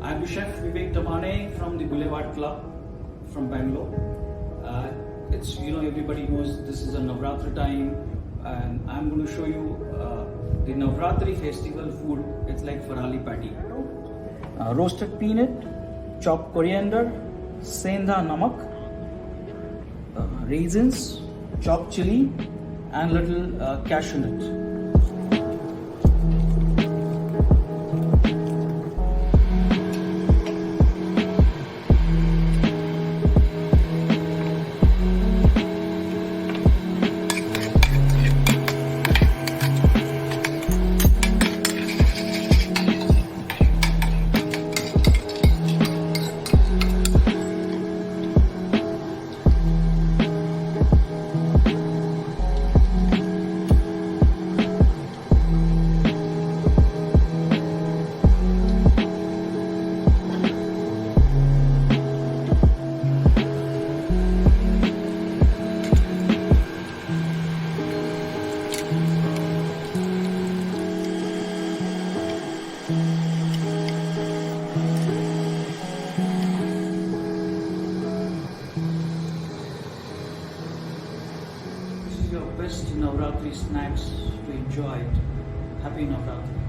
I'm the chef Vivek Tamane from the Boulevard Club from Bangalore. It's everybody knows this is a Navratri time, and I'm going to show you the Navratri festival food. It's like Farali patty. Roasted peanut, chopped coriander, sendha namak, raisins, chopped chili, and little cashew nut. Your best Navratri snacks to enjoy it. Happy Navratri.